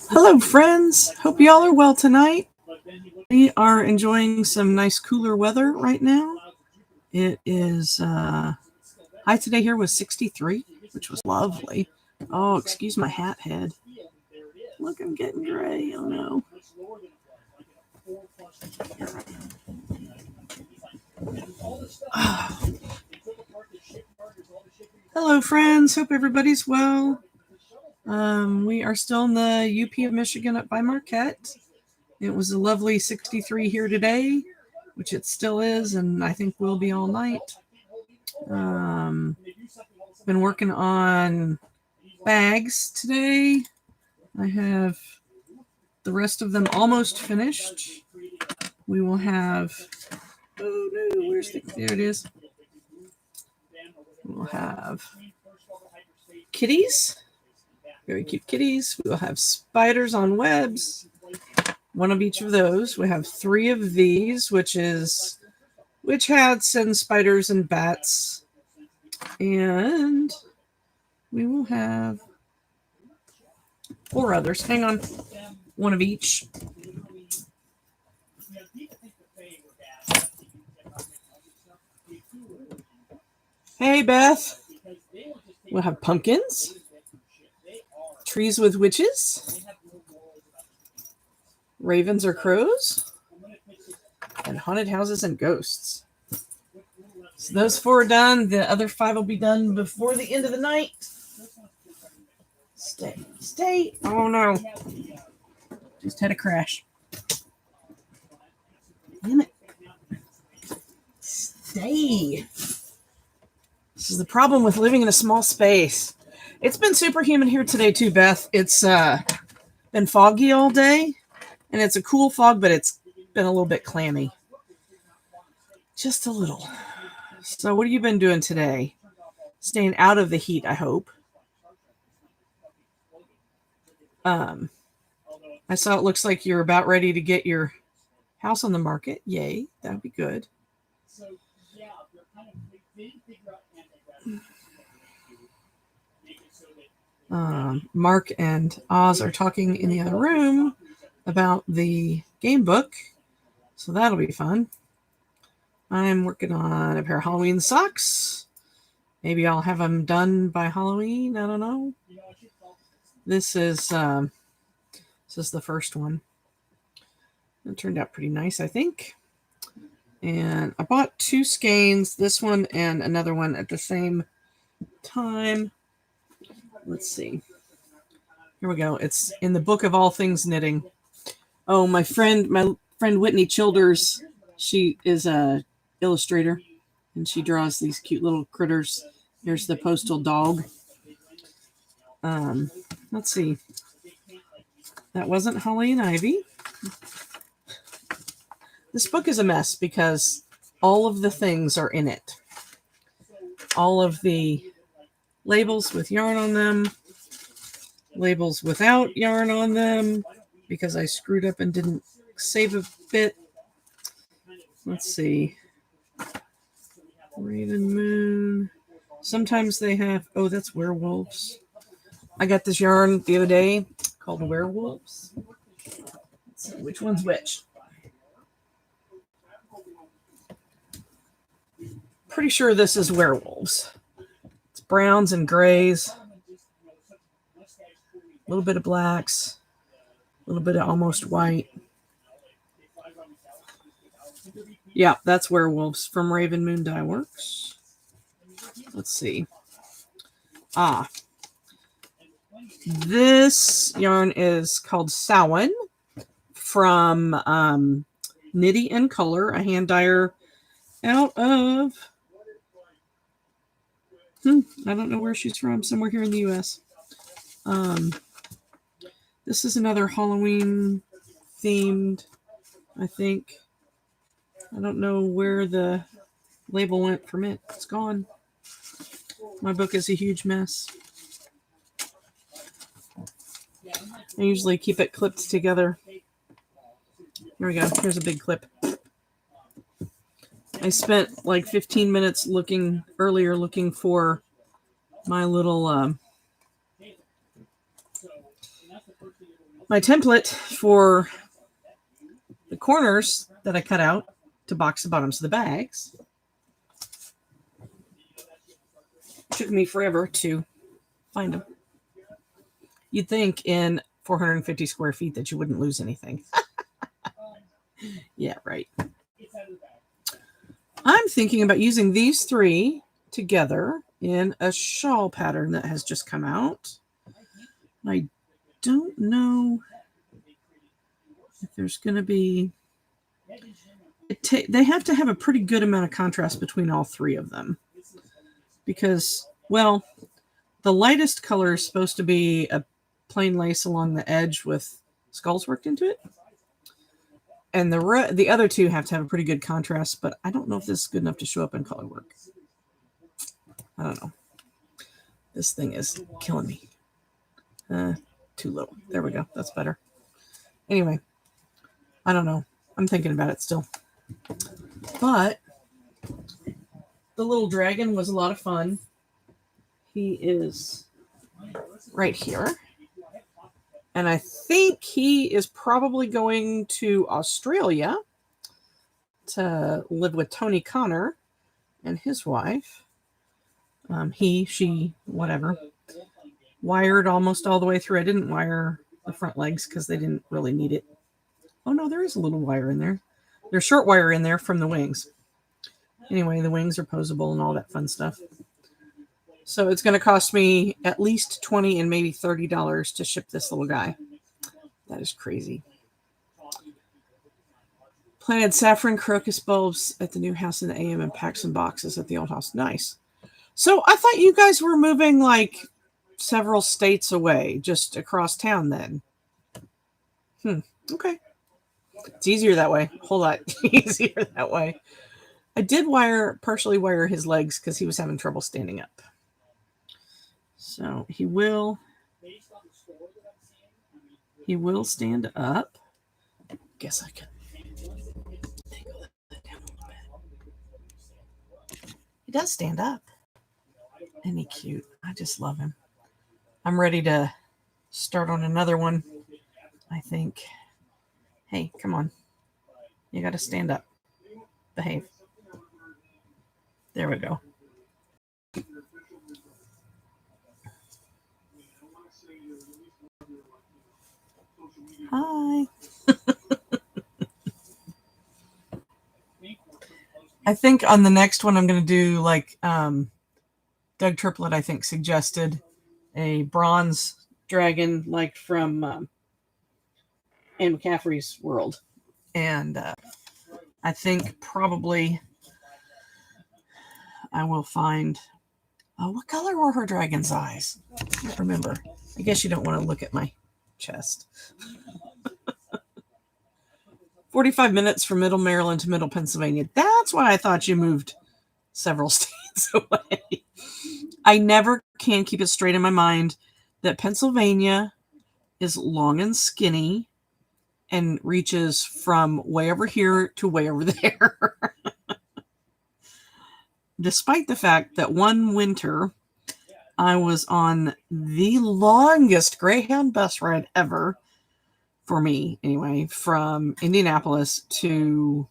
Hello, friends. Hope y'all are well tonight. We are enjoying some nice cooler weather right now. It is high today here was 63, which was lovely. Oh, excuse my hat head. Look, I'm getting gray. Oh no. Hello, friends. Hope everybody's well. We are still in the UP of Michigan up by Marquette. It was a lovely 63 here today, which it still is, and I think will be all night. Been working on bags today. I have the rest of them almost finished. We will have, oh no, there it is. We'll have kitties, very cute kitties. We will have spiders on webs, one of each of those. We have 3 of these, which is witch hats and spiders and bats. And we will have 4 others. Hang on, one of each. Hey, Beth. We'll have pumpkins, trees with witches, ravens or crows, and haunted houses and ghosts. So those 4 are done. The other 5 will be done before the end of the night. Stay. Oh no. Just had a crash. Damn it. Stay. This is the problem with living in a small space. It's been superhuman here today too, Beth. It's been foggy all day, and it's a cool fog, but it's been a little bit clammy. Just a little. So what have you been doing today? Staying out of the heat, I hope. I saw it looks like you're about ready to get your house on the market. Yay, that would be good. Mark and Oz are talking in the other room about the game book, so that'll be fun. I'm working on a pair of Halloween socks. Maybe I'll have them done by Halloween. I don't know. This is the first one. It turned out pretty nice, I think. And I bought 2 skeins, this one and another one at the same time. Let's see. Here we go. It's in the book of all things knitting. Oh, my friend Whitney Childers, she is a illustrator, and she draws these cute little critters. Here's the postal dog. Let's see. That wasn't Holly and Ivy. This book is a mess because all of the things are in it. All of the labels with yarn on them, labels without yarn on them, because I screwed up and didn't save a bit. Let's see. Raven Moon. Sometimes they have, oh, that's werewolves. I got this yarn the other day called werewolves. Let's see which one's which. Pretty sure this is werewolves. It's browns and grays. A little bit of blacks. A little bit of almost white. Yeah, that's werewolves from Raven Moon Dye Works. Let's see. This yarn is called Samhain from Knitty and Color, a hand dyer out of, I don't know where she's from, somewhere here in the U.S. This is another Halloween themed, I think. I don't know where the label went from it. It's gone. My book is a huge mess. I usually keep it clipped together. Here we go. Here's a big clip. I spent like 15 minutes looking for my little my template for the corners that I cut out to box the bottoms of the bags. It took me forever to find them. You'd think in 450 square feet that you wouldn't lose anything. Yeah, right. I'm thinking about using these three together in a shawl pattern that has just come out. I don't know if there's going to be... They have to have a pretty good amount of contrast between all three of them. Because, well, the lightest color is supposed to be a plain lace along the edge with skulls worked into it. And the other two have to have a pretty good contrast, but I don't know if this is good enough to show up in color work. I don't know. This thing is killing me. Too low. There we go. That's better. Anyway, I don't know. I'm thinking about it still. But the little dragon was a lot of fun. He is right here. And I think he is probably going to Australia to live with Tony Connor and his wife. He, she, whatever. Wired almost all the way through. I didn't wire the front legs because they didn't really need it. Oh, no, there is a little wire in there. There's short wire in there from the wings. Anyway, the wings are posable and all that fun stuff. So it's going to cost me at least $20 and maybe $30 to ship this little guy. That is crazy. Planted saffron crocus bulbs at the new house in the AM and packed some boxes at the old house. Nice. So I thought you guys were moving like several states away, just across town then. Okay. It's easier that way. A whole lot easier that way. I did partially wire his legs because he was having trouble standing up. So he will stand up. Guess I can angle that down a little bit. He does stand up. Isn't he cute? I just love him. I'm ready to start on another one, I think. Hey, come on. You got to stand up. Behave. There we go. Hi. I think on the next one I'm going to do like Doug Triplett, I think, suggested a bronze dragon like from Anne McCaffrey's world. And I think probably I will find... what color were her dragon's eyes? I can't remember. I guess you don't want to look at my chest. 45 minutes from Middle Maryland to Middle Pennsylvania. That's why I thought you moved several states away. I never can keep it straight in my mind that Pennsylvania is long and skinny and reaches from way over here to way over there. Despite the fact that one winter I was on the longest Greyhound bus ride ever, for me anyway, from Indianapolis to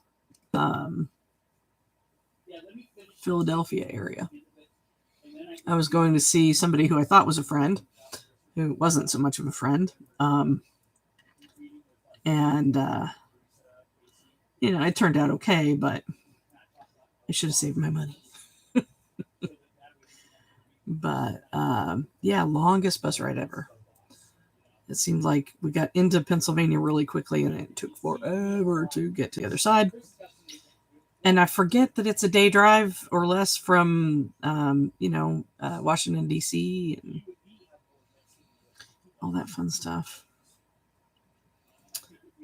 Philadelphia area. I was going to see somebody who I thought was a friend, who wasn't so much of a friend. It turned out okay, but I should have saved my money. But longest bus ride ever. It seemed like we got into Pennsylvania really quickly and it took forever to get to the other side. And I forget that it's a day drive or less from, Washington, D.C. and all that fun stuff.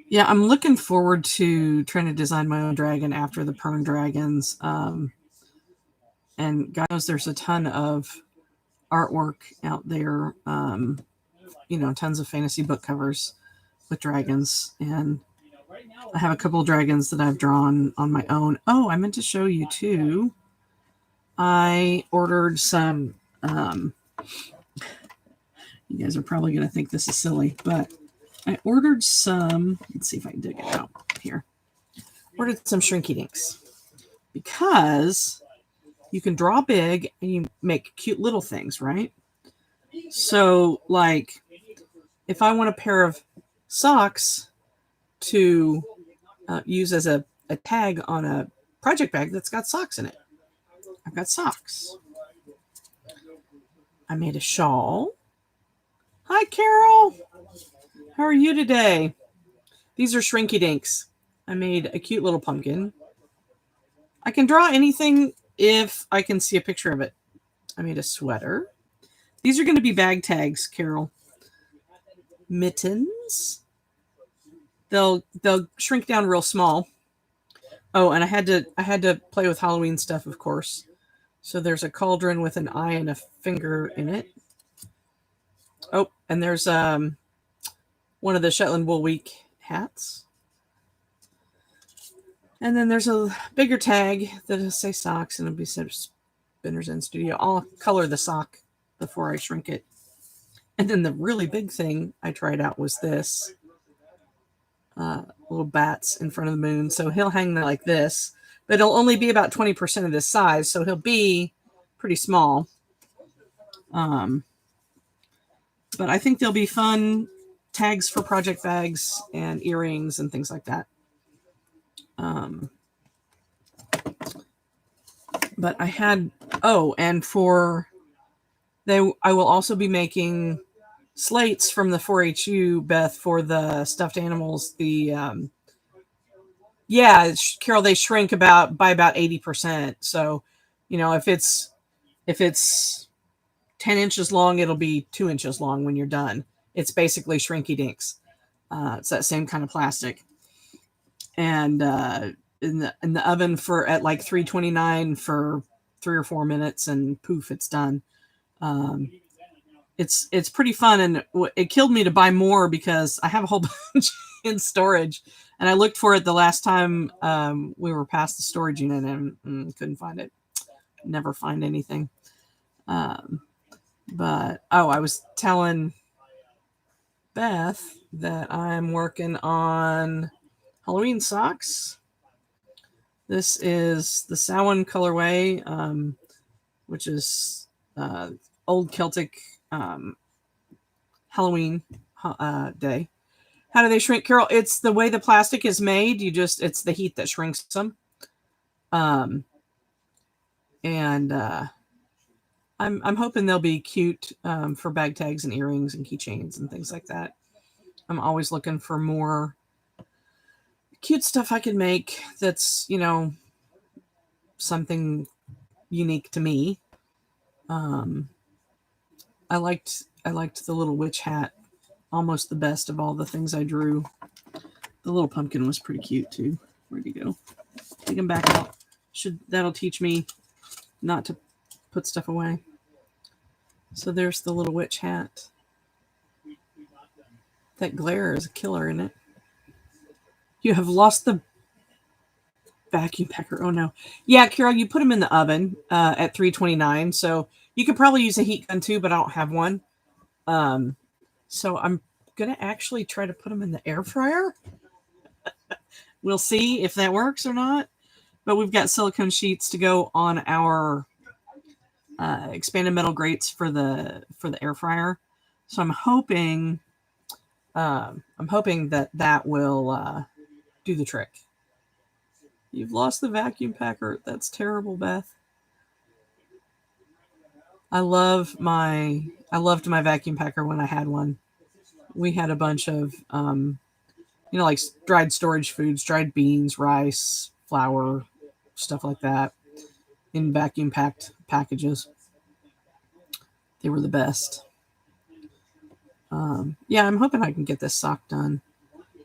Yeah, I'm looking forward to trying to design my own dragon after the Pern Dragons. And God knows there's a ton of artwork out there, tons of fantasy book covers with dragons. And I have a couple of dragons that I've drawn on my own. Oh, I meant to show you too. I ordered some You guys are probably going to think this is silly, but I ordered some. Let's see if I can dig it out here. Ordered some Shrinky Dinks because you can draw big and you make cute little things, right? So, like, if I want a pair of socks to use as a tag on a project bag that's got socks in it, I've got socks. I made a shawl. Hi, Carol. How are you today? These are Shrinky Dinks. I made a cute little pumpkin. I can draw anything if I can see a picture of it. I made a sweater. These are going to be bag tags, Carol. Mittens. They'll shrink down real small. Oh, and I had to play with Halloween stuff, of course. So there's a cauldron with an eye and a finger in it. Oh, and there's one of the Shetland Wool Week hats. And then there's a bigger tag that'll say socks, and it'll be said Spinners in Studio. I'll color the sock before I shrink it. And then the really big thing I tried out was this. Little bats in front of the moon. So he'll hang there like this. But it'll only be about 20% of this size, so he'll be pretty small. But I think they'll be fun tags for project bags and earrings and things like that. But I had, and I will also be making slates from the 4-HU, Beth, for the stuffed animals. Carol, they shrink by about 80%. So, if it's 10 inches long, it'll be 2 inches long when you're done. It's basically Shrinky Dinks. It's that same kind of plastic. And in the oven at like 329 for 3 or 4 minutes, and poof, it's done. It's pretty fun, and it killed me to buy more because I have a whole bunch in storage, and I looked for it the last time we were past the storage unit and couldn't find it. Never find anything. But I was telling Beth that I'm working on Halloween socks. This is the Samhain colorway, which is old Celtic Halloween day. How do they shrink, Carol? It's the way the plastic is made. It's the heat that shrinks them. I'm hoping they'll be cute for bag tags and earrings and keychains and things like that. I'm always looking for more cute stuff I can make that's, something unique to me. I liked the little witch hat almost the best of all the things I drew. The little pumpkin was pretty cute too. Where'd he go? Take him back out. That'll teach me not to put stuff away. So there's the little witch hat. That glare is a killer, isn't it? You have lost the vacuum packer. Oh no. Yeah, Carol, you put them in the oven at 329. So you could probably use a heat gun too, but I don't have one. So I'm going to actually try to put them in the air fryer. We'll see if that works or not. But we've got silicone sheets to go on our expanded metal grates for the air fryer. So I'm hoping that will do the trick. You've lost the vacuum packer. That's terrible, Beth. I loved my vacuum packer when I had one. We had a bunch of, like dried storage foods, dried beans, rice, flour, stuff like that in vacuum packed packages. They were the best. I'm hoping I can get this sock done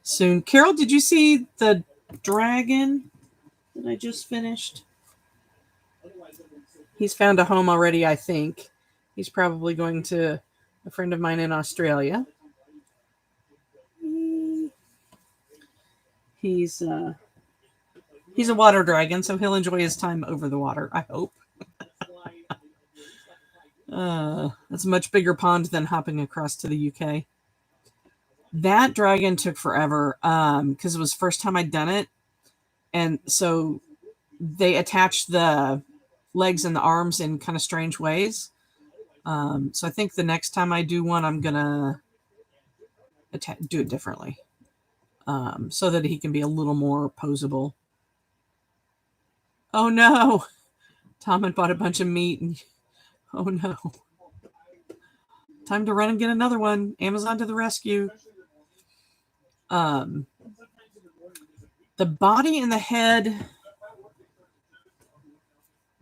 soon. Carol, did you see the dragon that I just finished? He's found a home already, I think. He's probably going to a friend of mine in Australia. He's a water dragon, so he'll enjoy his time over the water, I hope. It's a much bigger pond than hopping across to the UK. That dragon took forever because it was the first time I'd done it. And so they attached the legs and the arms in kind of strange ways. So I think the next time I do one, I'm going to do it differently so that he can be a little more posable. Oh, no. Tom had bought a bunch of meat. And oh, no. Time to run and get another one. Amazon to the rescue. The body and the head.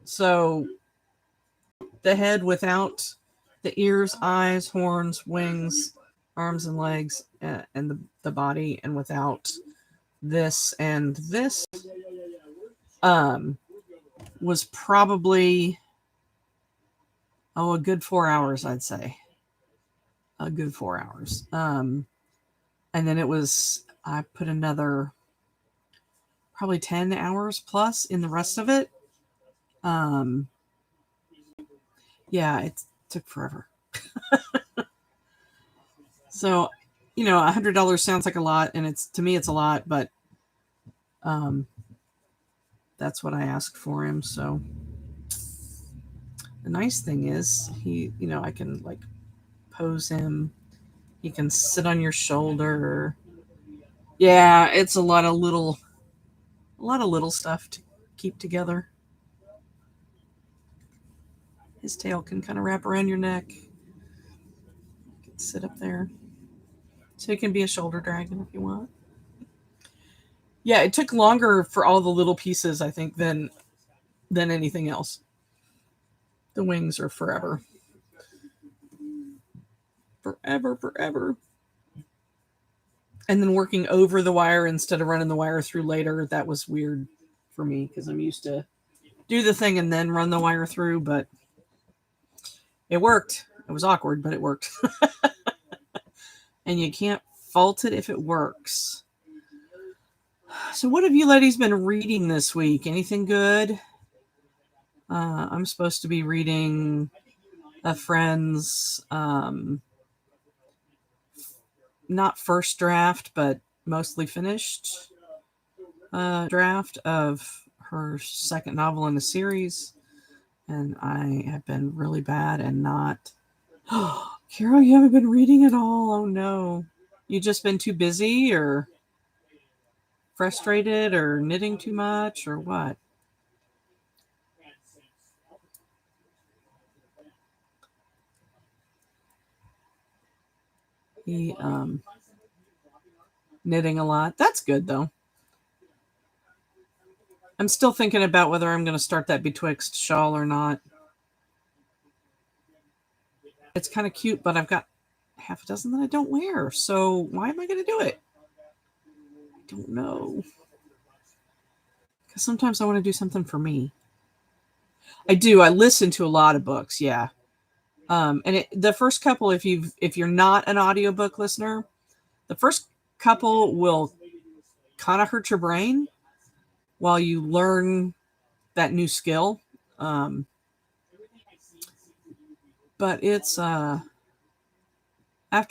So the head without the ears, eyes, horns, wings, arms and legs, and the body, and without this and this, was probably, a good 4 hours, I'd say. A good 4 hours. And then I put another probably 10 hours plus in the rest of it. Yeah, it took forever. So, $100 sounds like a lot, and to me it's a lot, but that's what I asked for him. So the nice thing is I can like pose him. He can sit on your shoulder. Yeah, it's a lot of little stuff to keep together. His tail can kind of wrap around your neck. You can sit up there. So he can be a shoulder dragon if you want. Yeah, it took longer for all the little pieces, I think, than anything else. The wings are forever. Forever. And then working over the wire instead of running the wire through later, that was weird for me because I'm used to do the thing and then run the wire through, but it worked. It was awkward, but it worked. And you can't fault it if it works. So what have you ladies been reading this week? Anything good? I'm supposed to be reading a friend's not first draft, but mostly finished draft of her second novel in the series. And I have been really bad and not... Carol, you haven't been reading at all? Oh, no. You just been too busy or frustrated or knitting too much or what? He knitting a lot. That's good, though. I'm still thinking about whether I'm going to start that Betwixt shawl or not. It's kind of cute, but I've got half a dozen that I don't wear. So why am I going to do it? I don't know. Because sometimes I want to do something for me. I do. I listen to a lot of books. Yeah. And the first couple, if you're not an audiobook listener, the first couple will kind of hurt your brain while you learn that new skill. But it's after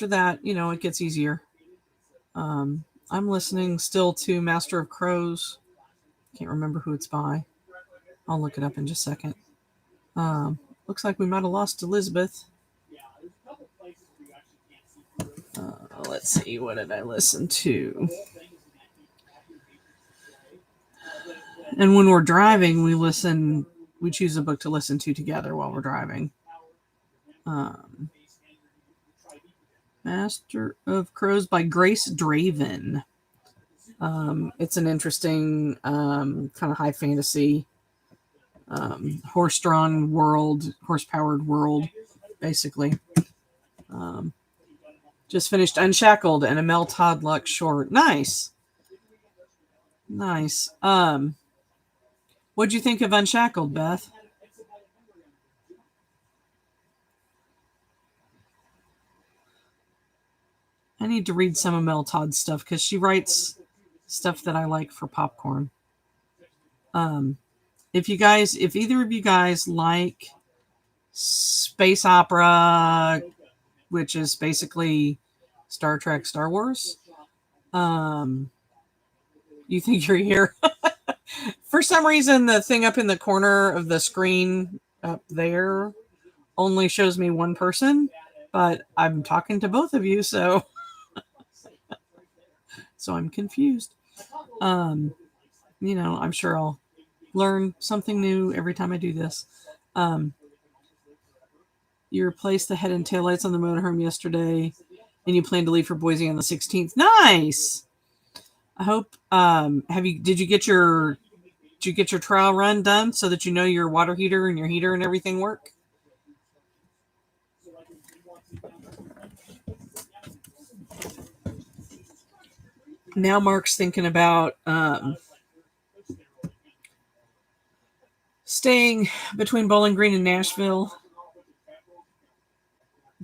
that, it gets easier. I'm listening still to Master of Crows. Can't remember who it's by. I'll look it up in just a second. Looks like we might have lost Elizabeth. Let's see, what did I listen to? And when we're driving, we choose a book to listen to together while we're driving. Master of Crows by Grace Draven. It's an interesting kind of high fantasy horse-drawn world, horse-powered world, basically. Just finished Unshackled and a Mel Todd Luck short. Nice. What'd you think of Unshackled, Beth? I need to read some of Mel Todd's stuff because she writes stuff that I like for popcorn. If either of you guys like space opera, which is basically Star Trek, Star Wars. You think you're here? For some reason, the thing up in the corner of the screen up there only shows me one person, but I'm talking to both of you, so I'm confused. I'm sure I'll learn something new every time I do this. You replaced the head and taillights on the motorhome yesterday, and you plan to leave for Boise on the 16th. Nice. I hope. Did you get your trial run done so that you know your water heater and your heater and everything work? Now Mark's thinking about staying between Bowling Green and Nashville.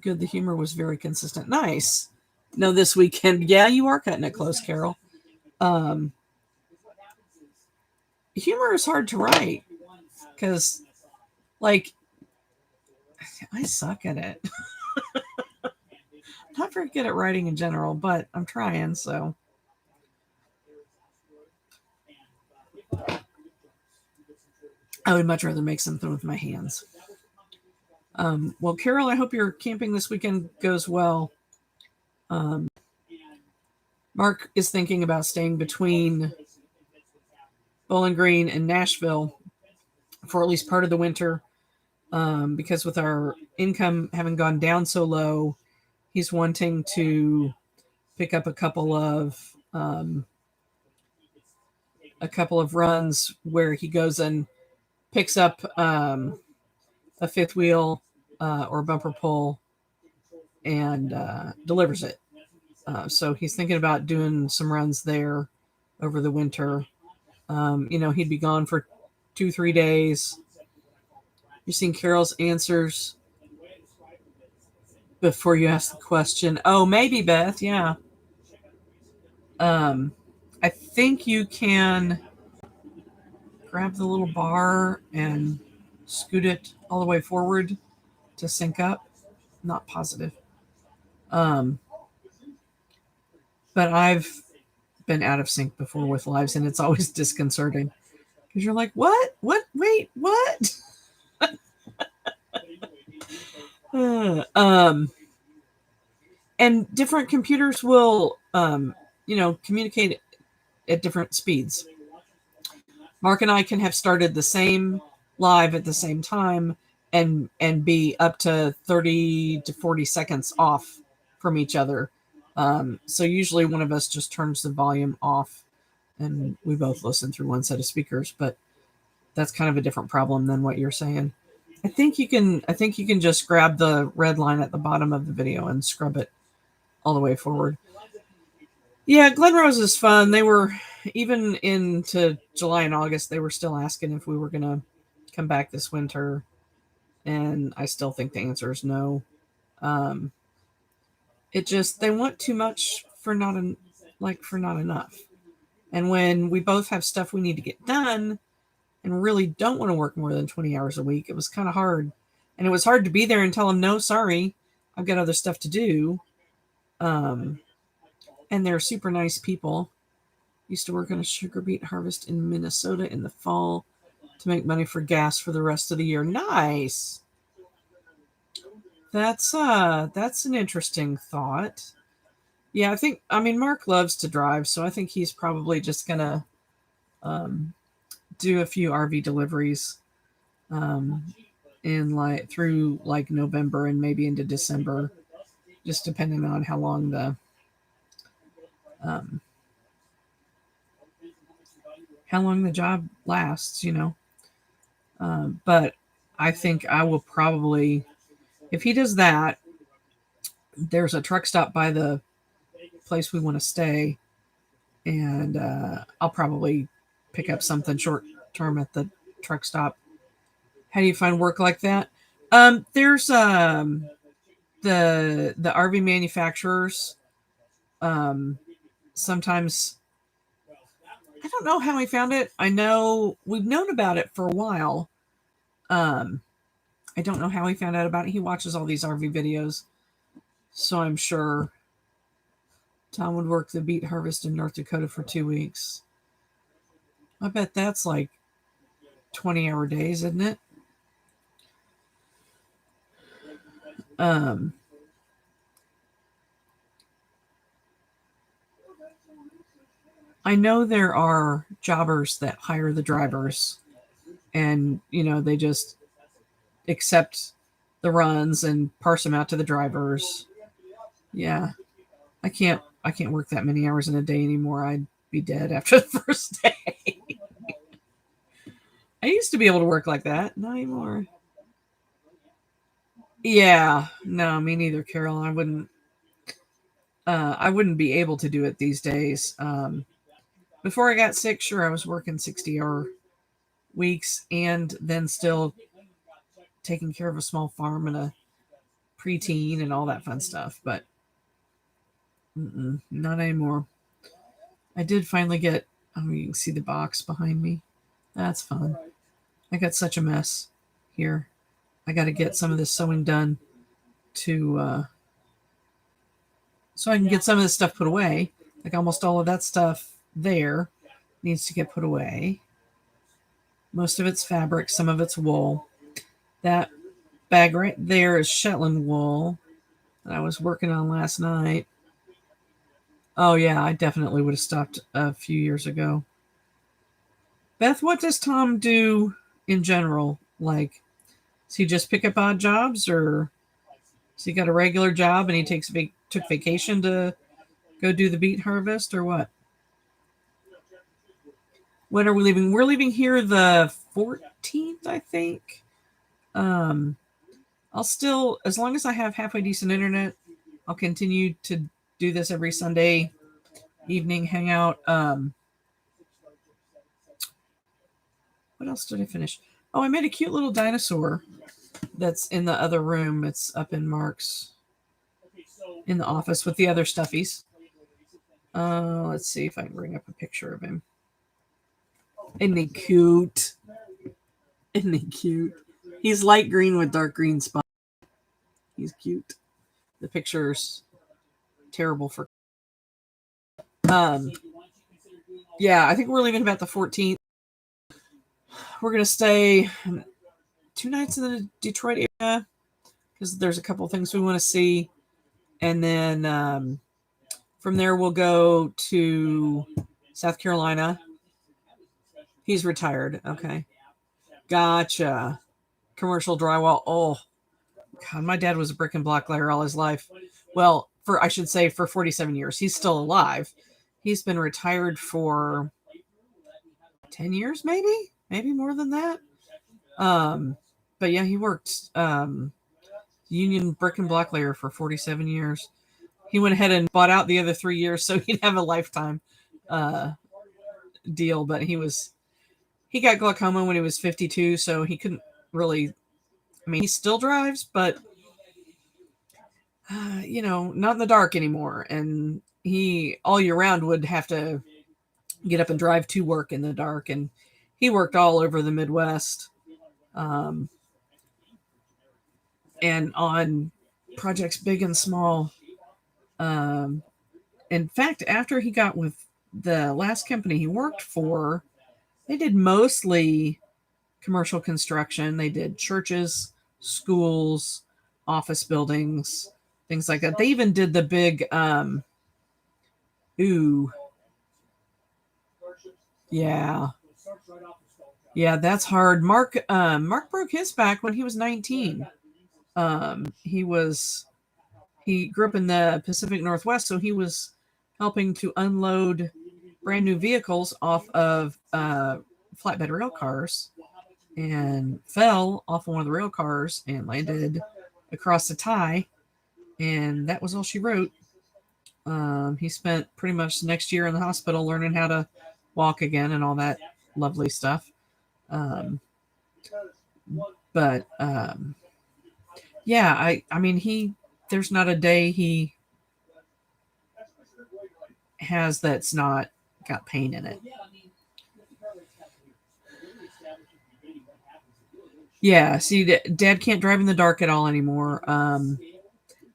Good. The humor was very consistent. Nice. No, this weekend. Yeah, you are cutting it close, Carol. Humor is hard to write because, like, I suck at it. Not very good at writing in general, but I'm trying, so. I would much rather make something with my hands. Well, Carol, I hope your camping this weekend goes well. Mark is thinking about staying between Bowling Green and Nashville for at least part of the winter, because with our income having gone down so low, he's wanting to pick up a couple of runs where he goes and picks up a fifth wheel or bumper pull and delivers it. So he's thinking about doing some runs there over the winter. He'd be gone for 2-3 days. You've seen Carol's answers before you ask the question. Oh, maybe, Beth. Yeah. I think you can grab the little bar and scoot it all the way forward to sync up. Not positive. But I've been out of sync before with lives, and it's always disconcerting because you're like, what? Wait, what? And different computers will, communicate at different speeds. Mark and I can have started the same live at the same time and be up to 30 to 40 seconds off from each other. So usually one of us just turns the volume off and we both listen through one set of speakers, but that's kind of a different problem than what you're saying. I think you can just grab the red line at the bottom of the video and scrub it all the way forward. Yeah, Glen Rose is fun. They were, even into July and August, they were still asking if we were going to come back this winter. And I still think the answer is no. They want too much for not enough. And when we both have stuff we need to get done and really don't want to work more than 20 hours a week, it was kind of hard. And it was hard to be there and tell them, no, sorry, I've got other stuff to do. And they're super nice people. Used to work on a sugar beet harvest in Minnesota in the fall to make money for gas for the rest of the year. Nice. That's an interesting thought. Yeah, Mark loves to drive, so I think he's probably just gonna do a few RV deliveries through November and maybe into December, just depending on how long the job lasts, but I think I will probably, if he does that, there's a truck stop by the place we want to stay, and I'll probably pick up something short term at the truck stop. How do you find work like that? There's the RV manufacturers. Sometimes, I don't know how we found it. I know we've known about it for a while. I don't know how he found out about it. He watches all these RV videos. So I'm sure Tom would work the beet harvest in North Dakota for 2 weeks. I bet that's like 20-hour days, isn't it? I know there are jobbers that hire the drivers and, they just accept the runs and parse them out to the drivers. Yeah. I can't work that many hours in a day anymore. I'd be dead after the first day. I used to be able to work like that. Not anymore. Yeah. No, me neither, Carol. I wouldn't be able to do it these days. Before I got sick, sure, I was working 60-hour weeks and then still taking care of a small farm and a preteen and all that fun stuff. But not anymore. I did finally get, you can see the box behind me. That's fun. I got such a mess here. I got to get some of this sewing done so I can get some of this stuff put away. Like almost all of that stuff there needs to get put away. Most of it's fabric, some of it's wool. That bag right there is Shetland wool that I was working on last night. Oh yeah, I definitely would have stopped a few years ago. Beth, what does Tom do in general? Like, does he just pick up odd jobs, or has he got a regular job and he took vacation to go do the beet harvest, or what? When are we leaving? We're leaving here the 14th, I think. I'll still, as long as I have halfway decent internet, I'll continue to do this every Sunday evening hangout. What else did I finish? Oh, I made a cute little dinosaur that's in the other room. It's up in Mark's in the office with the other stuffies. Let's see if I can bring up a picture of him. Isn't he cute? Isn't he cute? He's light green with dark green spots. He's cute. The picture's terrible for. Yeah, I think we're leaving about the 14th. We're gonna stay 2 nights in the Detroit area because there's a couple things we want to see, and then from there we'll go to South Carolina. He's retired. Okay, gotcha. Commercial drywall. Oh, God, my dad was a brick and block layer all his life. Well, I should say for 47 years. He's still alive. He's been retired for 10 years, maybe more than that. But yeah, he worked union brick and block layer for 47 years. He went ahead and bought out the other 3 years so he'd have a lifetime deal. But he got glaucoma when he was 52, so he couldn't really. I mean, he still drives, but not in the dark anymore. And he all year round would have to get up and drive to work in the dark. And he worked all over the Midwest, and on projects big and small. In fact, after he got with the last company he worked for, they did mostly commercial construction. They did churches, schools, office buildings, things like that. They even did the big yeah, that's hard. Mark broke his back when he was 19. He grew up in the Pacific Northwest, so he was helping to unload brand new vehicles off of flatbed rail cars and fell off one of the rail cars and landed across the tie, and that was all she wrote. He spent pretty much the next year in the hospital learning how to walk again and all that lovely stuff. Yeah, I mean, there's not a day he has that's not got pain in it. Yeah, see, Dad can't drive in the dark at all anymore.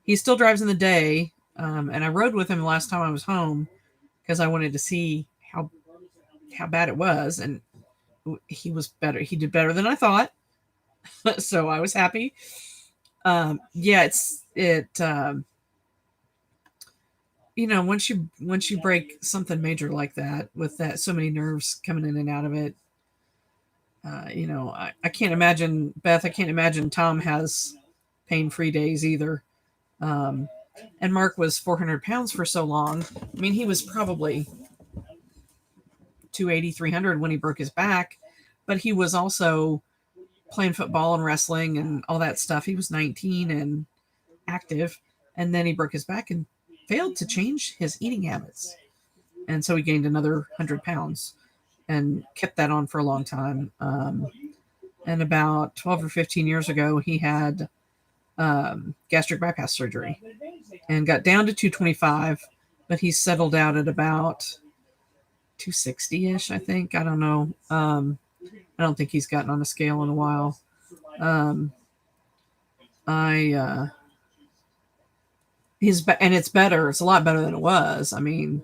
He still drives in the day, and I rode with him last time I was home because I wanted to see how bad it was, and he was better. He did better than I thought, so I was happy. Yeah, once you break something major like that with that so many nerves coming in and out of it, I can't imagine Beth. I can't imagine Tom has pain-free days either. Um, and Mark was 400 pounds for so long. I mean, he was probably 280, 300 when he broke his back, but he was also playing football and wrestling and all that stuff. He was 19 and active, and then he broke his back and failed to change his eating habits. And so he gained another 100 pounds and kept that on for a long time. And about 12 or 15 years ago, he had gastric bypass surgery and got down to 225, but he settled out at about 260-ish, I think. I don't know. I don't think he's gotten on a scale in a while. And it's better. It's a lot better than it was. I mean,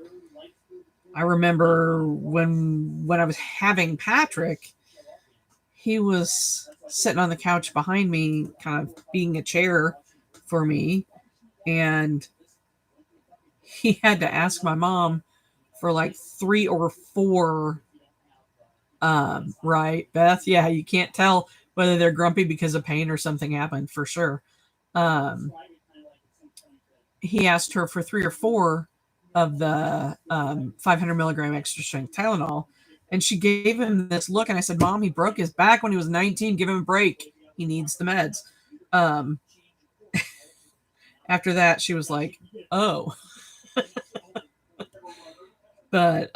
I remember when I was having Patrick, he was sitting on the couch behind me, kind of being a chair for me, and he had to ask my mom for like 3 or 4. Right, Beth? Yeah, you can't tell whether they're grumpy because of pain or something happened for sure. He asked her for 3 or 4 of the 500 milligram extra strength Tylenol, and she gave him this look. And I said, "Mom, he broke his back when he was 19. Give him a break. He needs the meds." After that, she was like, "Oh." But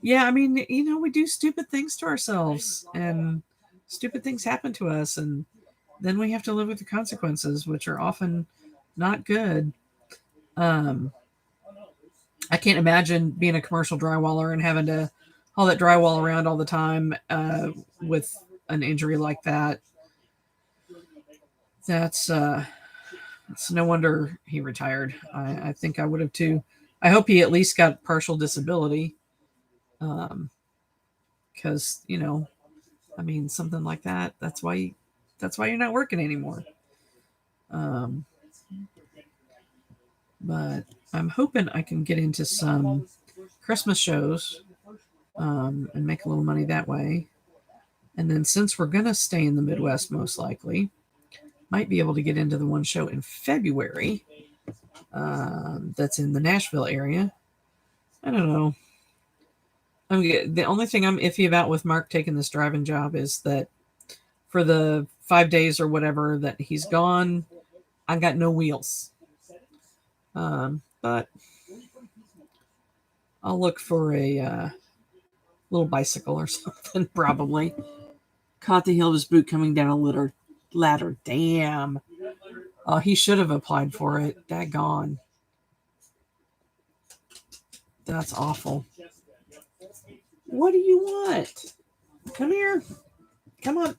yeah, I mean, we do stupid things to ourselves, and stupid things happen to us, and then we have to live with the consequences, which are often not good. I can't imagine being a commercial drywaller and having to haul that drywall around all the time with an injury like that. That's no wonder he retired. I think I would have too. I hope he at least got partial disability. Because I mean, something like that. That's why you're not working anymore. But I'm hoping I can get into some Christmas shows and make a little money that way. And then since we're going to stay in the Midwest, most likely, might be able to get into the one show in February that's in the Nashville area. I don't know. The only thing I'm iffy about with Mark taking this driving job is that for the 5 days or whatever that he's gone, I got no wheels. But I'll look for a little bicycle or something, probably. Caught the heel of his boot coming down a ladder. Damn. He should have applied for it. Daggone. That's awful. What do you want? Come here. Come on.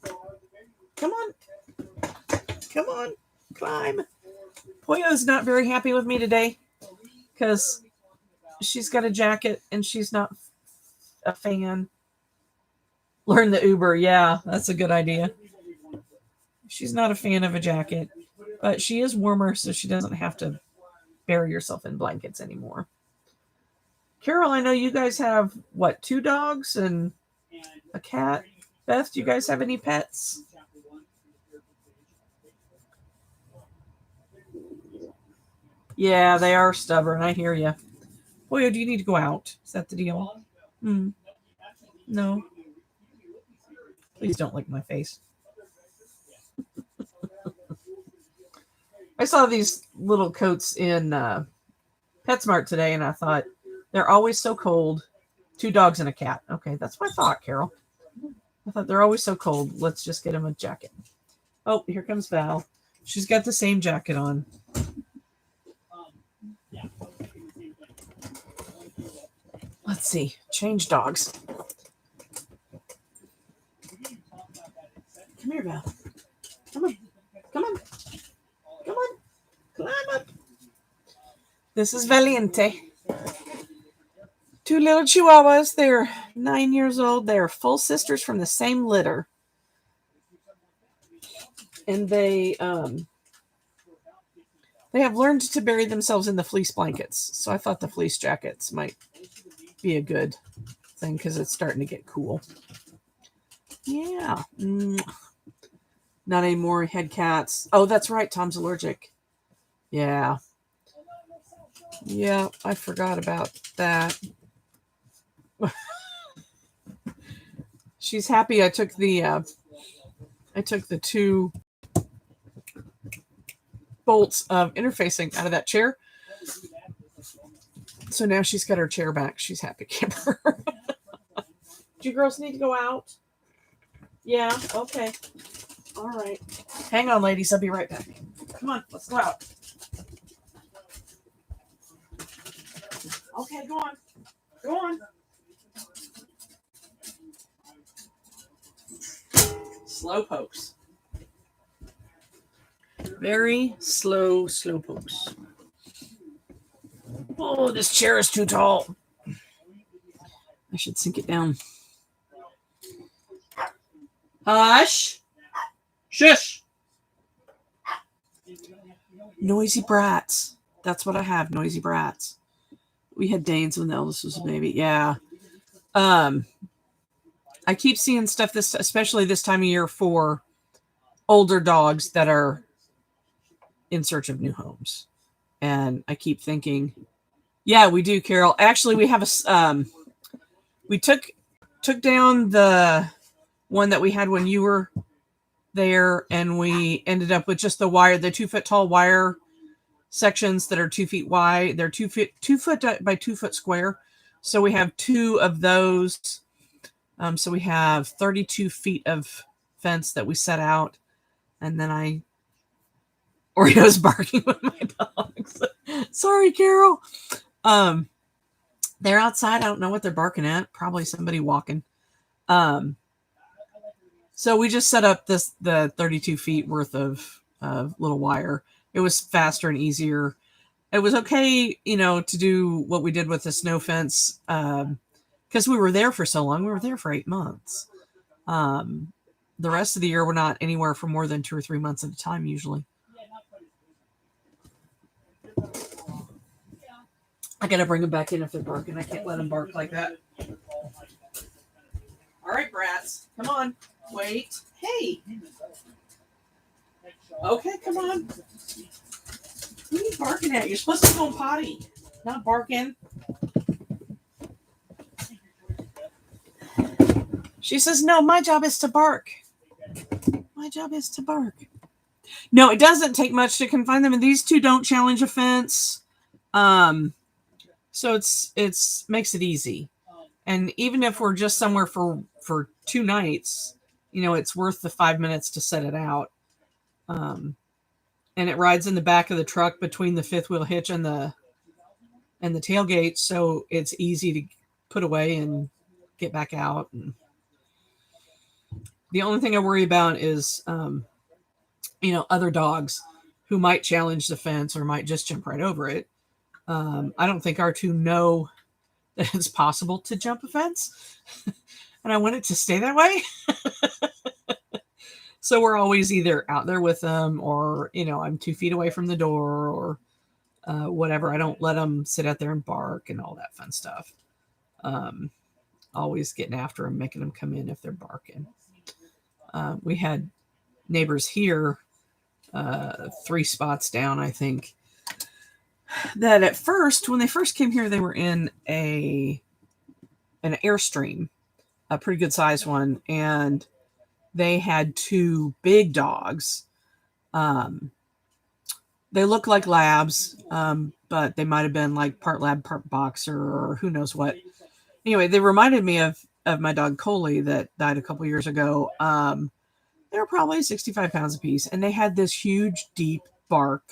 Come on. Come on. Climb. Poyo's not very happy with me today because she's got a jacket and she's not a fan. Learn the Uber. Yeah, that's a good idea. She's not a fan of a jacket, but she is warmer, so she doesn't have to bury herself in blankets anymore. Carol, I know you guys have, 2 dogs and a cat? Beth, do you guys have any pets? Yeah, they are stubborn. I hear you. Boy, do you need to go out? Is that the deal? No. Please don't lick my face. I saw these little coats in PetSmart today, and I thought, they're always so cold. 2 dogs and a cat. Okay, that's what I thought, Carol. I thought they're always so cold. Let's just get them a jacket. Oh, here comes Val. She's got the same jacket on. Let's see. Change dogs. This is Valiente. 2 little Chihuahuas. They're 9 years old. They're full sisters from the same litter. And they have learned to bury themselves in the fleece blankets. So I thought the fleece jackets might be a good thing because it's starting to get cool. Yeah. Not anymore. Head cats. Oh, that's right. Tom's allergic. Yeah. Yeah, I forgot about that. She's happy I took the 2 bolts of interfacing out of that chair. So now she's got her chair back. She's happy camper. Do you girls need to go out? Yeah, okay. All right. Hang on, ladies. I'll be right back. Come on, let's go out. Okay, go on. Go on. Slow pokes. Very slow pokes. Oh, this chair is too tall. I should sink it down. Hush. Shush. Noisy brats. That's what I have, noisy brats. We had Danes when the eldest was a baby. Yeah. I keep seeing stuff especially this time of year for older dogs that are in search of new homes. And I keep thinking, yeah, we do, Carol. Actually, we have we took down the one that we had when you were there, and we ended up with just the 2-foot tall wire sections that are 2 feet wide. They're 2 foot by 2 foot square. So we have 2 of those. So we have 32 feet of fence that we set out, and then Oreo's barking with my dogs. Sorry, Carol. They're outside. I don't know what they're barking at. Probably somebody walking. So we just set up the 32 feet worth of little wire. It was faster and easier. It was okay, to do what we did with the snow fence because we were there for so long. We were there for 8 months. The rest of the year, we're not anywhere for more than 2 or 3 months at a time usually. I gotta bring them back in if they're barking. I can't let them bark like that. All right, brats, come on. Wait. Hey. Okay, come on. Who are you barking at? You're supposed to go potty, not barking. She says, no, my job is to bark. My job is to bark. No, it doesn't take much to confine them, and these 2 don't challenge a fence. So it's makes it easy. And even if we're just somewhere for 2 nights, it's worth the 5 minutes to set it out. And it rides in the back of the truck between the 5th wheel hitch and the tailgate, so it's easy to put away and get back out. And the only thing I worry about is other dogs who might challenge the fence or might just jump right over it. I don't think our 2 know that it's possible to jump a fence. And I want it to stay that way. So we're always either out there with them or, I'm 2 feet away from the door or whatever. I don't let them sit out there and bark and all that fun stuff. Always getting after them, making them come in if they're barking. We had neighbors here 3 spots down, I think, that at first, when they first came here, they were in an Airstream, a pretty good sized one, and they had 2 big dogs. They look like labs, but they might have been like part lab, part boxer, or who knows what. Anyway, they reminded me of my dog Coley that died a couple years ago. They were probably 65 pounds apiece, and they had this huge, deep bark,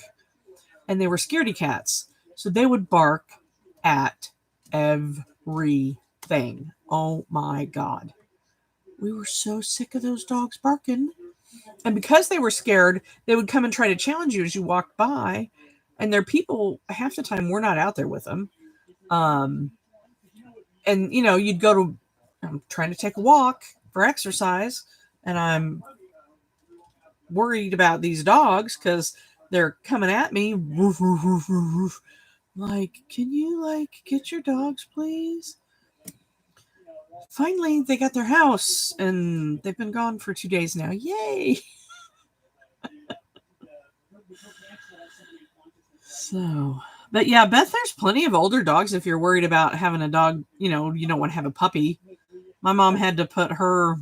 and they were scaredy cats. So they would bark at everything. Oh my God. We were so sick of those dogs barking. And because they were scared, they would come and try to challenge you as you walked by. and they're people half the time we're not out there with them. Um, and you'd go to, I'm trying to take a walk for exercise, and I'm worried about these dogs because they're coming at me. Woof, woof, woof, woof, woof. Like, can you get your dogs, please? Finally, they got their house, and they've been gone for 2 days now. Yay! So, but yeah, Beth, there's plenty of older dogs if you're worried about having a dog. You don't want to have a puppy. My mom had to put her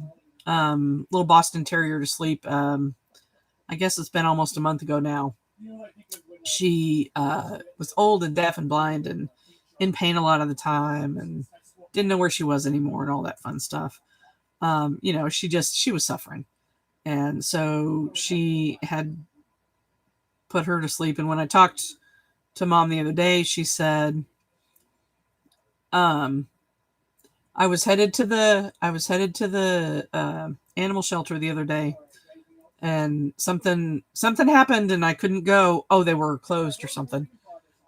little Boston Terrier to sleep. I guess it's been almost a month ago now. She was old and deaf and blind and in pain a lot of the time and didn't know where she was anymore and all that fun stuff. She was suffering. And so she had put her to sleep. And when I talked to Mom the other day, she said, I was headed to the animal shelter the other day, and something happened and I couldn't go. Oh, they were closed or something.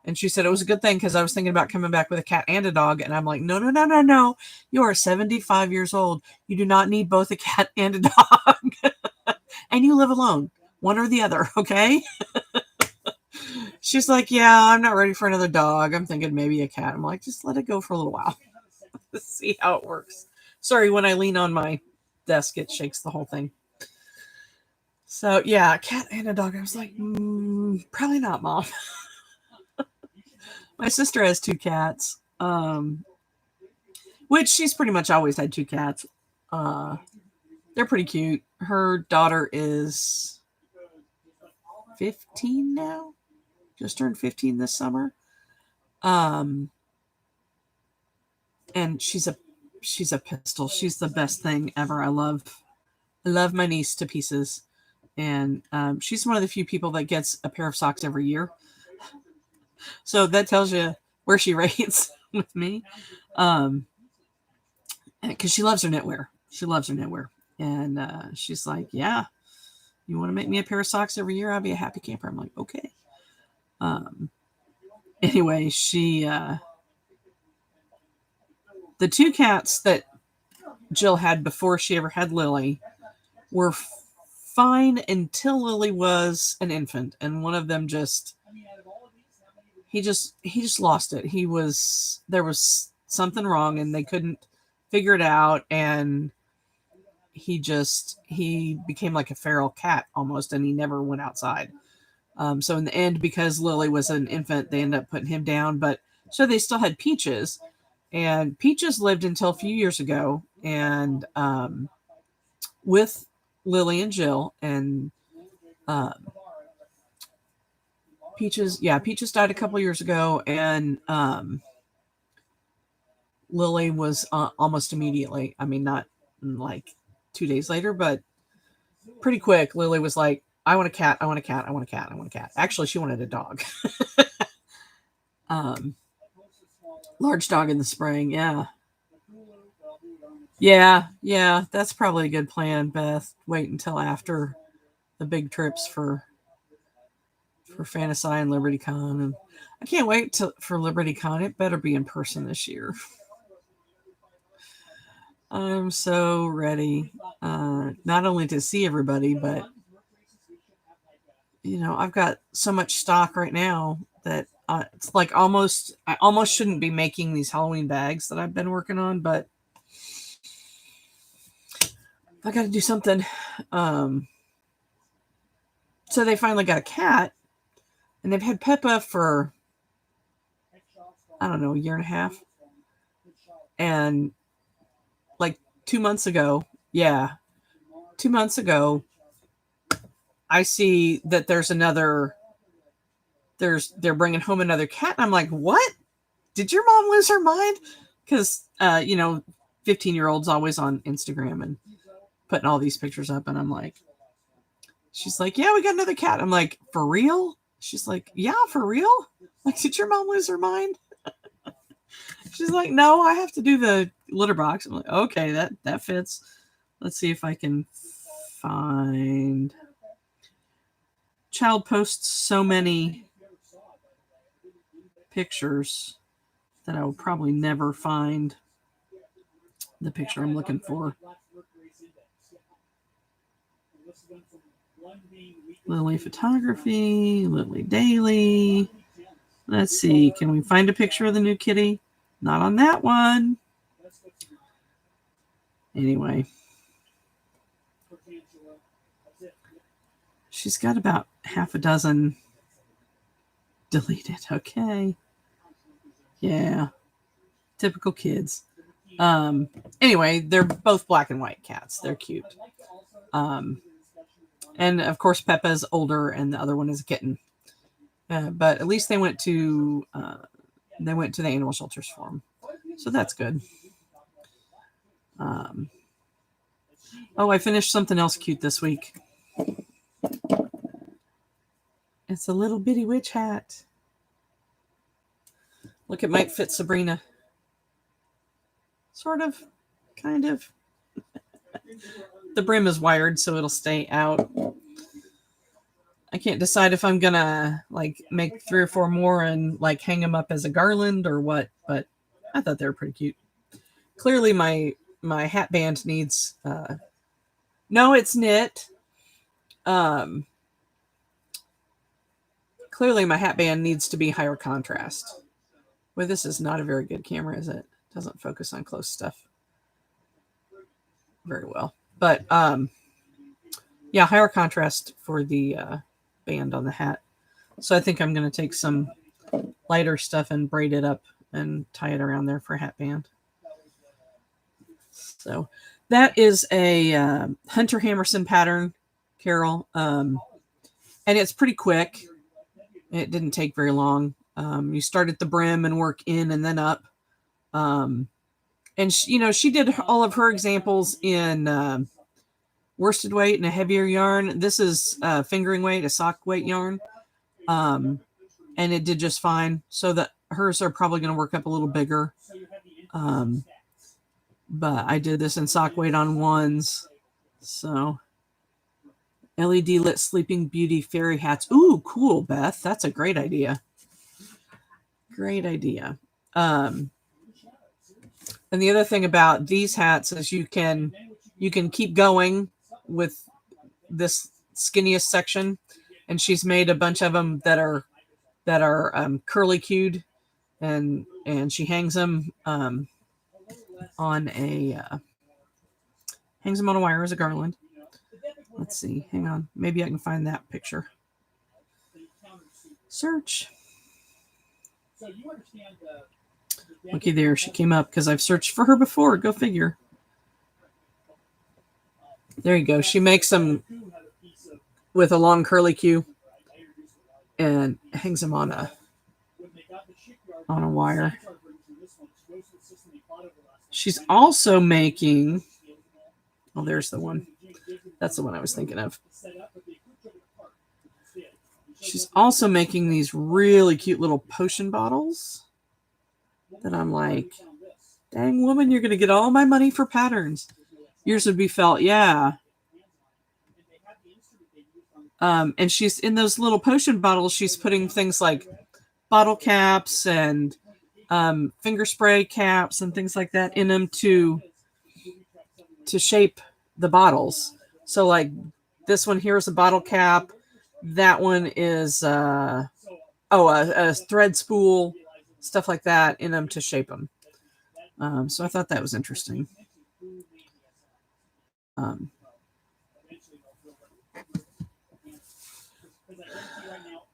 And she said it was a good thing because I was thinking about coming back with a cat and a dog. And I'm like, no. You are 75 years old. You do not need both a cat and a dog. And you live alone, one or the other. Okay. She's like, yeah, I'm not ready for another dog. I'm thinking maybe a cat. I'm like, just let it go for a little while. Let's see how it works. Sorry, when I lean on my desk, it shakes the whole thing. So yeah, a cat and a dog. I was like, probably not, Mom. My sister has 2 cats, which she's pretty much always had 2 cats. They're pretty cute. Her daughter is 15 now, just turned 15 this summer. And she's a pistol. She's the best thing ever. I love my niece to pieces. And she's one of the few people that gets a pair of socks every year. So that tells you where she rates with me. Because she loves her knitwear. And she's like, yeah, you want to make me a pair of socks every year? I'll be a happy camper. I'm like, okay. Anyway, the 2 cats that Jill had before she ever had Lily were fine until Lily was an infant. And one of them he just lost it. There was something wrong and they couldn't figure it out. And he became like a feral cat almost, and he never went outside. So in the end, because Lily was an infant, they ended up putting him down. But so they still had Peaches, and Peaches lived until a few years ago, and with Lily and Jill, and Peaches died a couple years ago, and Lily was almost immediately. I mean, not like 2 days later, but pretty quick. Lily was like, I want a cat. I want a cat. I want a cat. I want a cat. Actually, she wanted a dog. Large dog in the spring. Yeah. Yeah. That's probably a good plan, Beth. Wait until after the big trips for Fantasy and LibertyCon. And I can't wait for LibertyCon. It better be in person this year. I'm so ready. Not only to see everybody, but I've got so much stock right now that it's like I almost shouldn't be making these Halloween bags that I've been working on, but I got to do something. So they finally got a cat, and they've had Peppa for, I don't know, a year and a half. And like 2 months ago, I see that they're bringing home another cat. And I'm like, what? Did your mom lose her mind? Because, 15-year-olds always on Instagram and putting all these pictures up. And I'm like, she's like, yeah, we got another cat. I'm like, for real? She's like, yeah, for real? Like, did your mom lose her mind? She's like, no, I have to do the litter box. I'm like, okay, that fits. Let's see if I can find. Child posts so many pictures that I will probably never find the picture I'm looking for. Lily Photography, Lily Daily. Let's see, can we find a picture of the new kitty? Not on that one. Anyway. She's got about half a dozen deleted. Okay. Yeah. Typical kids. Anyway, they're both black and white cats. They're cute. And of course, Peppa's older and the other one is a kitten. But at least they went to the animal shelters for them. So that's good. Oh, I finished something else cute this week. It's a little bitty witch hat. Look, it might fit Sabrina. Sort of. Kind of. The brim is wired, so it'll stay out. I can't decide if I'm gonna like make 3 or 4 more and like hang them up as a garland or what, but I thought they were pretty cute. Clearly my hat band needs no, it's knit. Clearly my hat band needs to be higher contrast. Well, this is not a very good camera, is it? Doesn't focus on close stuff very well. But yeah, higher contrast for the band on the hat. So I think I'm going to take some lighter stuff and braid it up and tie it around there for a hat band. So that is a Hunter Hammerson pattern, Carol. And it's pretty quick. It didn't take very long. You start at the brim and work in and then up. And she did all of her examples in worsted weight and a heavier yarn. This is fingering weight, a sock weight yarn. And it did just fine. So that hers are probably going to work up a little bigger. But I did this in sock weight on ones. So LED lit Sleeping Beauty fairy hats. Ooh, cool, Beth. That's a great idea. Great idea. And the other thing about these hats is you can keep going with this skinniest section, and she's made a bunch of them that are curly cued, and she hangs them on a wire as a garland. Let's see, hang on, maybe I can find that picture. Search. Looky there, she came up because I've searched for her before. Go figure. There you go. She makes them with a long curly cue and hangs them on a wire. She's also making, oh, there's the one. That's the one I was thinking of. She's also making these really cute little potion bottles that I'm like, dang woman, you're going to get all my money for patterns. Yours would be felt, yeah. And she's in those little potion bottles, she's putting things like bottle caps and finger spray caps and things like that in them to shape the bottles. So like this one here is a bottle cap. That one is a thread spool, stuff like that in them to shape them. So I thought that was interesting.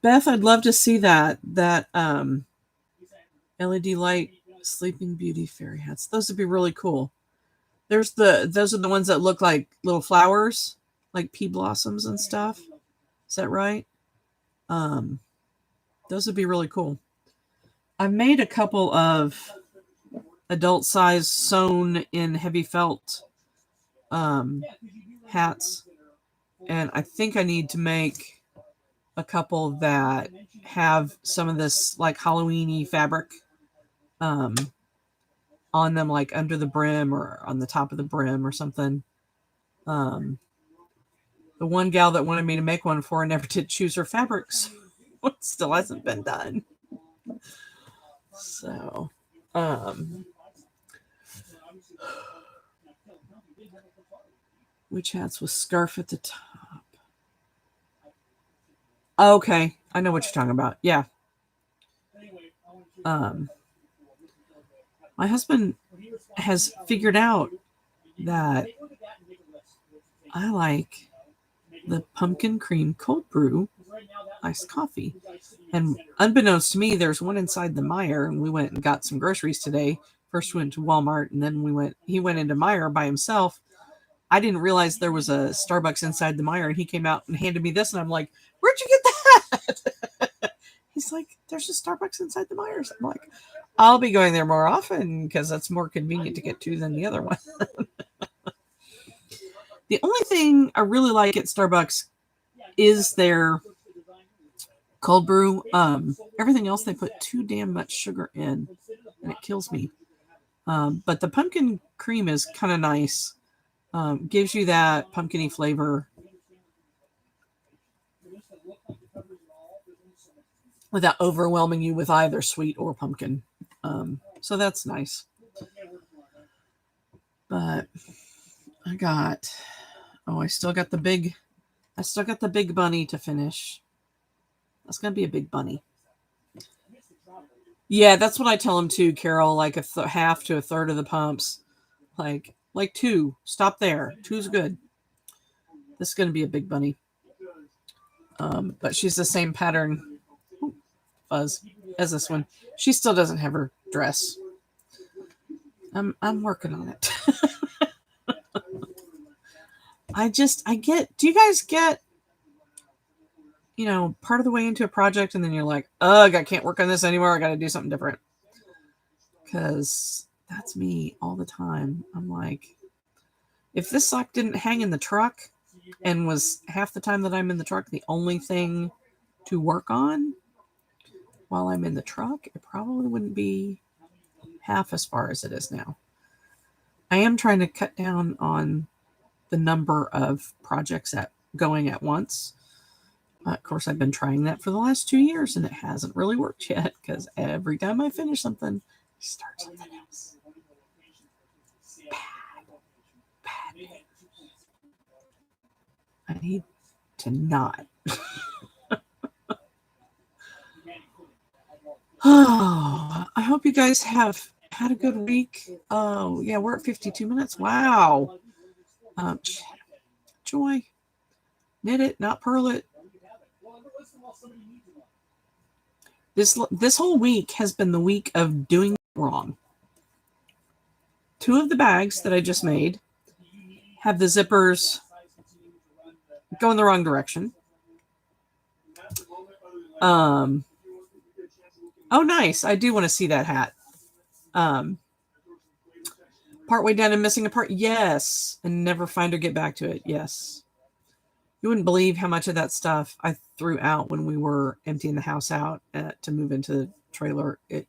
Beth, I'd love to see that LED light Sleeping Beauty fairy hats. Those would be really cool. Those are the ones that look like little flowers, like pea blossoms and stuff. Is that right? Those would be really cool. I've made a couple of adult size sewn in heavy felt hats, and I think I need to make a couple that have some of this like Halloween-y fabric on them, like under the brim or on the top of the brim or something. The one gal that wanted me to make one for her never did choose her fabrics. It still hasn't been done. So, which hats with scarf at the top? Okay, I know what you're talking about. Yeah. My husband has figured out that I like the pumpkin cream cold brew iced coffee. And unbeknownst to me, there's one inside the Meijer, and we went and got some groceries today. First we went to Walmart, and then he went into Meijer by himself. I didn't realize there was a Starbucks inside the Meijer, and he came out and handed me this, and I'm like, where'd you get that? He's like, there's a Starbucks inside the Meijer. So I'm like, I'll be going there more often because that's more convenient to get to than the other one. The only thing I really like at Starbucks is their cold brew. Everything else they put too damn much sugar in, and it kills me. But the pumpkin cream is kind of nice. Gives you that pumpkin-y flavor without overwhelming you with either sweet or pumpkin. So that's nice. But I still got the big bunny to finish. That's going to be a big bunny. Yeah, that's what I tell him too, Carol, like half to a third of the pumps. Like 2, stop there. 2's good. This is going to be a big bunny. But she's the same pattern fuzz as this one. She still doesn't have her dress. I'm working on it. Do you guys get, part of the way into a project and then you're like, ugh, I can't work on this anymore. I got to do something different. Because that's me all the time. I'm like, if this sock didn't hang in the truck and was half the time that I'm in the truck the only thing to work on while I'm in the truck, it probably wouldn't be half as far as it is now. I am trying to cut down on the number of projects going at once. Of course, I've been trying that for the last 2 years, and it hasn't really worked yet because every time I finish something, I start something else. Bad news. I need to not. Oh, I hope you guys have had a good week. Oh, yeah, we're at 52 minutes. Wow. Joy. Knit it, not purl it. This whole week has been the week of doing it wrong. 2 of the bags that I just made have the zippers go in the wrong direction. Oh, nice. I do want to see that hat. Partway down and missing a part. Yes. And never find or get back to it. Yes. You wouldn't believe how much of that stuff I threw out when we were emptying the house out to move into the trailer. I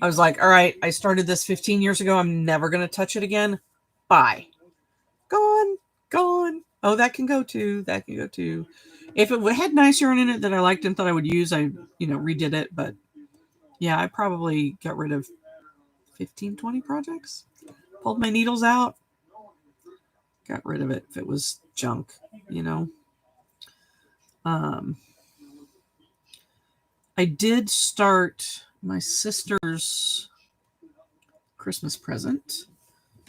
was like, all right, I started this 15 years ago. I'm never going to touch it again. Bye. Gone. Oh, that can go too. If it had nice yarn in it that I liked and thought I would use, I, redid it. But yeah, I probably got rid of 15, 20 projects. Pulled my needles out. Got rid of it if it was junk, I did start my sister's Christmas present.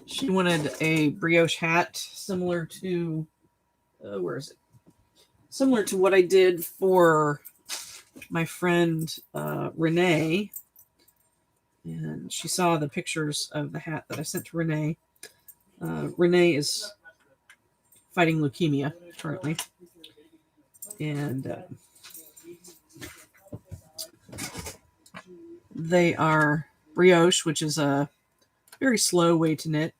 She wanted a brioche hat similar to, where is it? Similar to what I did for my friend Renee. And she saw the pictures of the hat that I sent to Renee. Renee is fighting leukemia currently. And they are brioche, which is a very slow way to knit.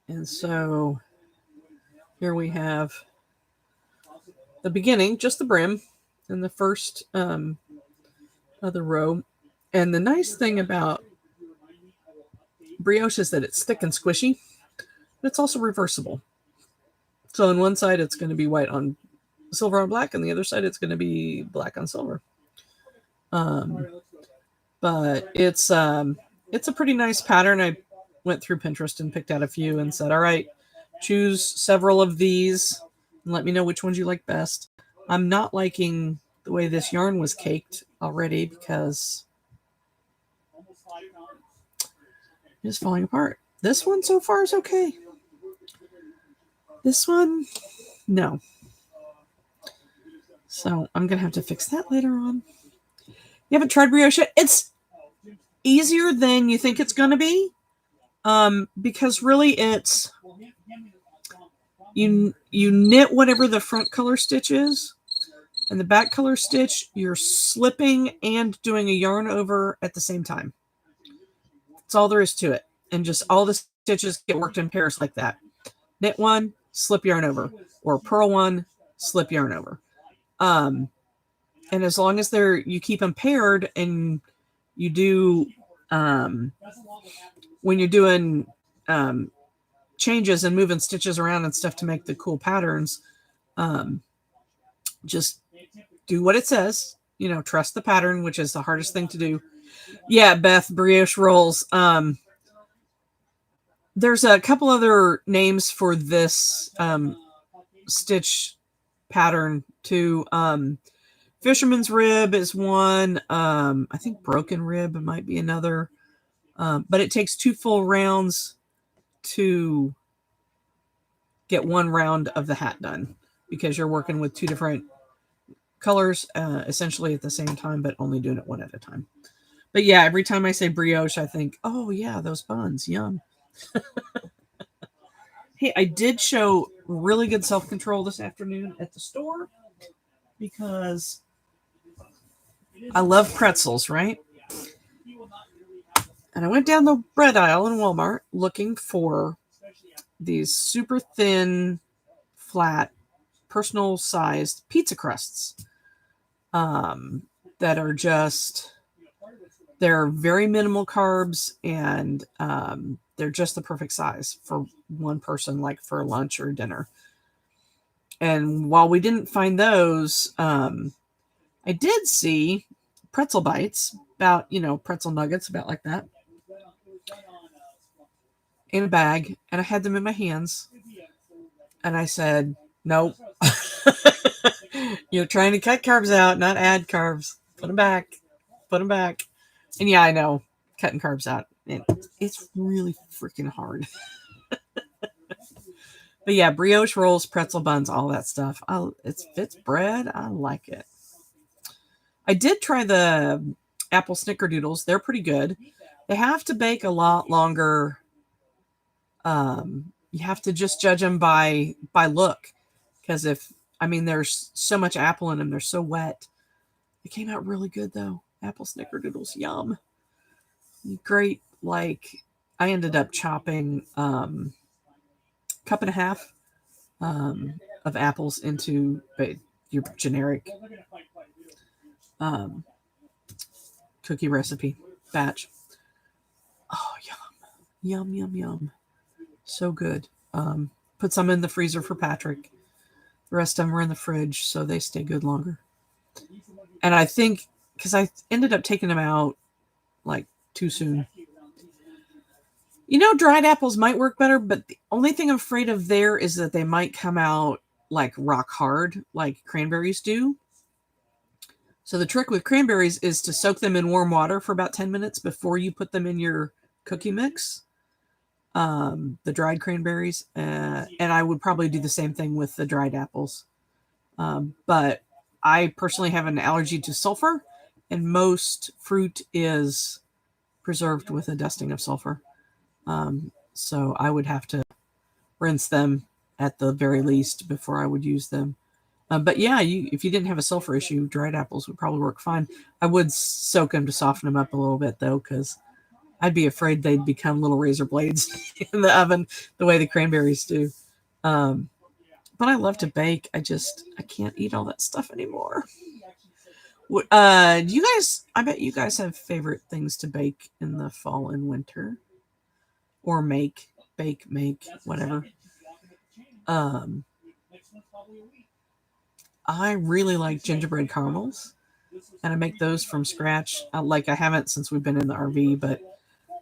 And so here we have the beginning, just the brim, and the first other row. And the nice thing about brioche is that it's thick and squishy, but it's also reversible. So on one side, it's going to be white on silver on black, and the other side, it's going to be black on silver. But it's a pretty nice pattern. I went through Pinterest and picked out a few and said, all right, choose several of these and let me know which ones you like best. I'm not liking the way this yarn was caked already because it's falling apart. This one so far is okay. This one, no. So I'm going to have to fix that later on. You haven't tried brioche yet? It's easier than you think it's going to be. Because really it's, you knit whatever the front color stitch is, and the back color stitch, you're slipping and doing a yarn over at the same time. That's all there is to it. And just all the stitches get worked in pairs like that. Knit one, slip yarn over, or purl one, slip yarn over. And as long as you keep them paired and you do, when you're doing changes and moving stitches around and stuff to make the cool patterns, just do what it says, trust the pattern, which is the hardest thing to do. Yeah, Beth, brioche rolls. There's a couple other names for this stitch pattern too. Fisherman's rib is one. I think broken rib might be another. But it takes 2 full rounds to get 1 round of the hat done because you're working with 2 different colors essentially at the same time, but only doing it one at a time. But yeah, every time I say brioche, I think, oh yeah, those buns, yum. Hey, I did show really good self-control this afternoon at the store because I love pretzels, right? And I went down the bread aisle in Walmart looking for these super thin, flat, personal sized pizza crusts that are just, they're very minimal carbs and they're just the perfect size for one person, like for lunch or dinner. And while we didn't find those, I did see pretzel bites, about, pretzel nuggets, about like that, in a bag. And I had them in my hands. And I said, nope. You're trying to cut carbs out, not add carbs. Put them back. Put them back. And yeah, I know, cutting carbs out, it's really freaking hard. But yeah, brioche rolls, pretzel buns, all that stuff. It's bread. I like it. I did try the apple snickerdoodles. They're pretty good. They have to bake a lot longer. You have to just judge them by look. Because there's so much apple in them. They're so wet. They came out really good, though. Apple snickerdoodles, yum. Great. Like, I ended up chopping cup and a half of apples into your generic cookie recipe batch. Oh, yum, yum, yum. So good. Put some in the freezer for Patrick. The rest of them are in the fridge, so they stay good longer. And I think, because I ended up taking them out like too soon. Dried apples might work better, but the only thing I'm afraid of there is that they might come out like rock hard, like cranberries do. So the trick with cranberries is to soak them in warm water for about 10 minutes before you put them in your cookie mix. The dried cranberries. And I would probably do the same thing with the dried apples. But I personally have an allergy to sulfur, and most fruit is preserved with a dusting of sulfur. So I would have to rinse them at the very least before I would use them. But yeah, if you didn't have a sulfur issue, dried apples would probably work fine. I would soak them to soften them up a little bit, though, because I'd be afraid they'd become little razor blades in the oven the way the cranberries do. But I love to bake. I can't eat all that stuff anymore. Do you guys, I bet you guys have favorite things to bake in the fall and winter. Or make, whatever. I really like gingerbread caramels. and I make those from scratch. Like I haven't since we've been in the RV, but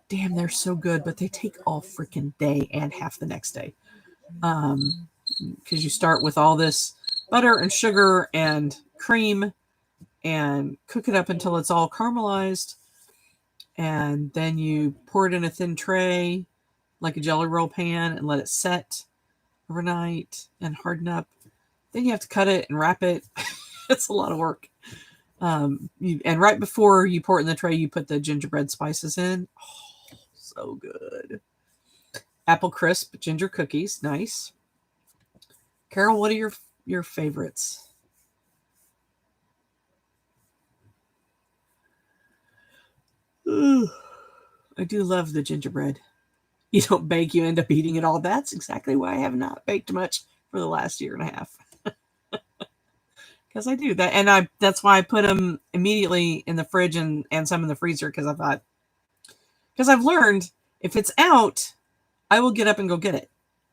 damn, they're so good. But they take all freaking day and half the next day. Because you start with all this butter and sugar and cream and cook it up until it's all caramelized. And then you pour it in a thin tray, like a jelly roll pan, and let it set overnight and harden up. Then you have to cut it and wrap it. It's a lot of work. And right before you pour it in the tray, you put the gingerbread spices in. Oh, so good. Apple crisp ginger cookies. Nice. Carol, what are your favorites? Ooh, I do love the gingerbread. You don't bake, you end up eating it all. That's exactly why I have not baked much for the last year and a half. Because I do that. And that's why I put them immediately in the fridge and some in the freezer. Because I've learned if it's out, I will get up and go get it.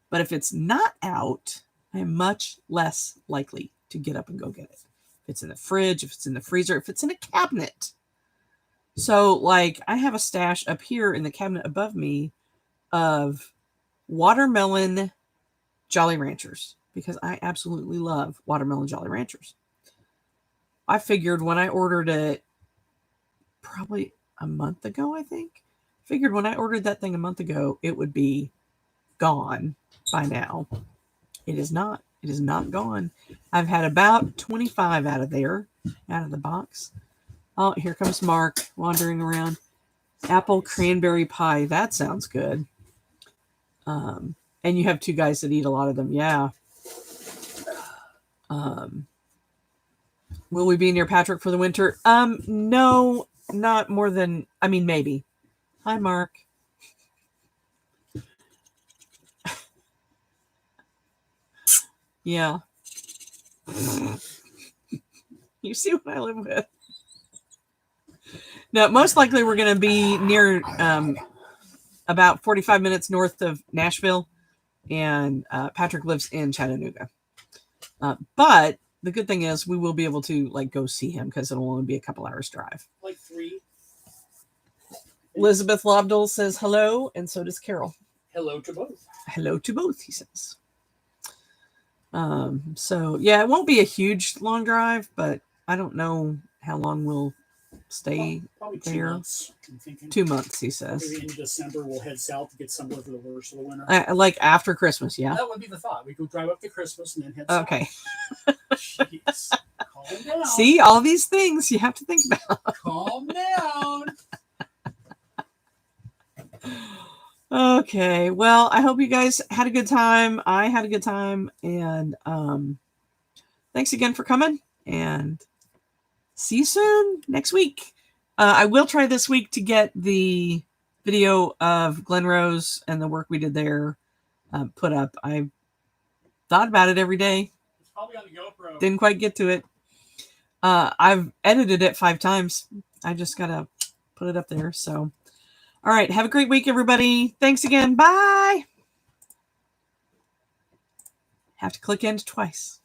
But if it's not out, I am much less likely to get up and go get it. If it's in the fridge, if it's in the freezer, if it's in a cabinet. So, like, I have a stash up here in the cabinet above me of watermelon Jolly Ranchers because I absolutely love watermelon Jolly Ranchers. I figured when I ordered it probably a month ago, figured when I ordered that thing a month ago, it would be gone by now. It is not. It is not gone. I've had about 25 out of the box. Oh, here comes Mark wandering around. Apple cranberry pie. That sounds good. And you have two guys that eat a lot of them. Yeah. Will we be near Patrick for the winter? No, not more than, maybe. Hi, Mark. Yeah. You see what I live with. No, most likely we're going to be near about 45 minutes north of Nashville, and Patrick lives in Chattanooga. But the good thing is we will be able to go see him because it'll only be a couple hours drive. Like 3. Elizabeth Lobdell says hello, and so does Carol. Hello to both. Hello to both, he says. So yeah, it won't be a huge long drive, but I don't know how long we'll stay probably there. 2 months. I'm thinking 2 months, he says. Maybe in December we'll head south to get somewhere for the worst of the winter. Like after Christmas, yeah. That would be the thought. We could drive up to Christmas and then head south. Okay. Jeez. Calm down. See, all these things you have to think about. Calm down. Okay, well, I hope you guys had a good time. I had a good time, and thanks again for coming, and see you soon next week. I will try this week to get the video of Glenrose and the work we did there put up. I thought about it every day. It's probably on the GoPro. Didn't quite get to it. I've edited it 5 times. I just got to put it up there, so... All right. Have a great week, everybody. Thanks again. Bye. Have to click end twice.